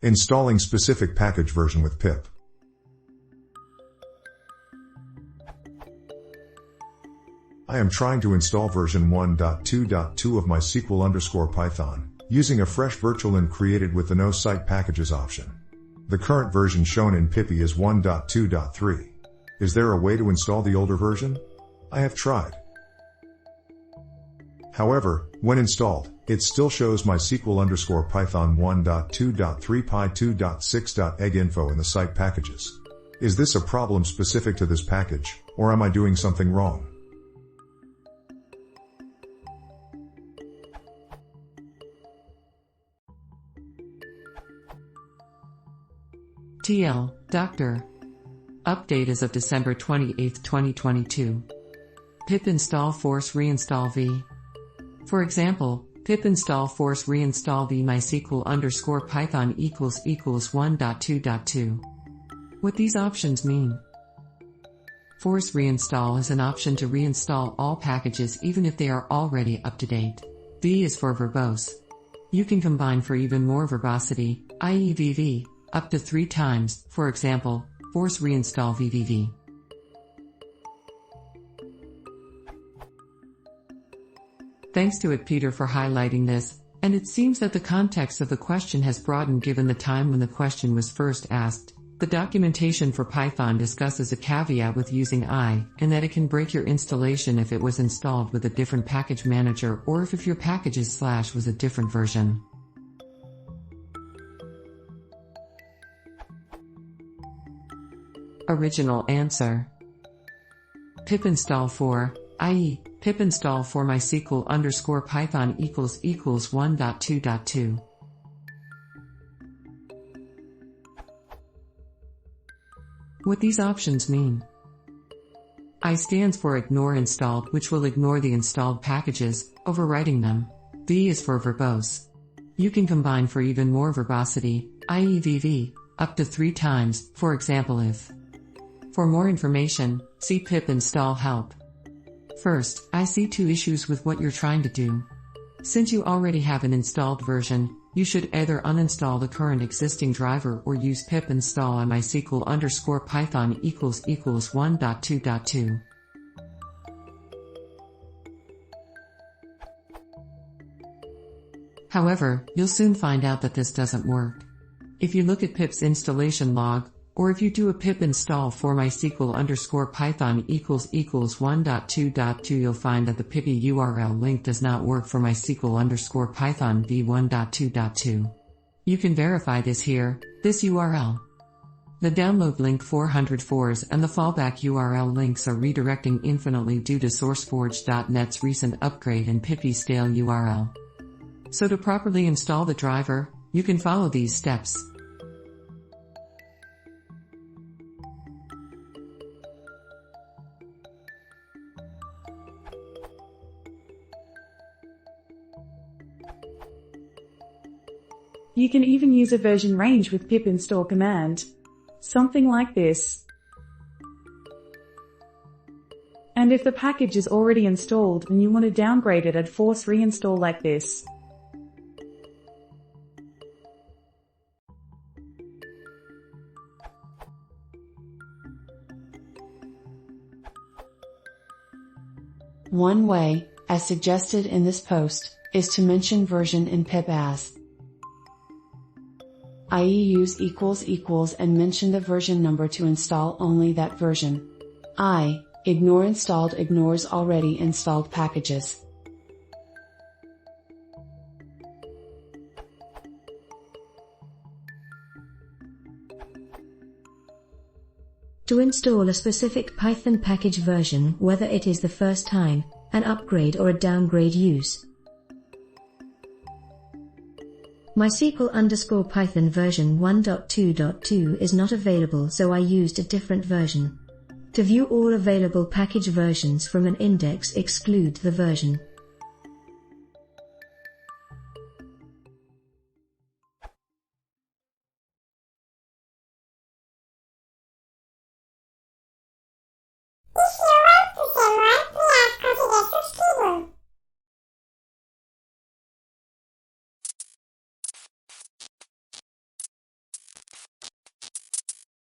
Installing specific package version with pip. I am trying to install version 1.2.2 of mysql_python, using a fresh virtual and created with the no site packages option. The current version shown in pypi is 1.2.3. Is there a way to install the older version? I have tried. However, when installed, it still shows mysql_python 1.2.3 py2.6.egg.info in the site packages. Is this a problem specific to this package, or am I doing something wrong? TL, Dr. Update as of December 28, 2022. Pip install force reinstall v. For example, pip install force reinstall v mysql_python == 1.2.2. What these options mean. Force reinstall is an option to reinstall all packages even if they are already up to date. V is for verbose. You can combine for even more verbosity, i.e. VV, up to 3 times, for example, force reinstall VVV. Thanks to Peter for highlighting this, and it seems that the context of the question has broadened given the time when the question was first asked. The documentation for Python discusses a caveat with using I, in that it can break your installation if it was installed with a different package manager or if your packages / was a different version. Original answer. Pip install for, i.e., pip install for mysql_python == 1.2.2. What these options mean. I stands for ignore installed, which will ignore the installed packages, overwriting them. V is for verbose. You can combine for even more verbosity, i.e. VV, up to 3 times, for example if. For more information, see pip install help. First, I see 2 issues with what you're trying to do. Since you already have an installed version, you should either uninstall the current existing driver or use pip install on mysql_python == 1.2.2. However, you'll soon find out that this doesn't work. If you look at pip's installation log, or if you do a pip install for mysql_python == 1.2.2, you'll find that the pypi URL link does not work for mysql_python v1.2.2. You can verify this here, this URL. The download link 404s and the fallback URL links are redirecting infinitely due to SourceForge.net's recent upgrade and pypi stale URL. So to properly install the driver, you can follow these steps. You can even use a version range with pip install command. Something like this. And if the package is already installed and you want to downgrade it, add force reinstall like this. One way, as suggested in this post, is to mention version in pip as i.e. use == and mention the version number to install only that version. Ignore installed ignores already installed packages. To install a specific Python package version, whether it is the first time, an upgrade or a downgrade use. mysql_python version 1.2.2 is not available, so I used a different version. To view all available package versions from an index, exclude the version.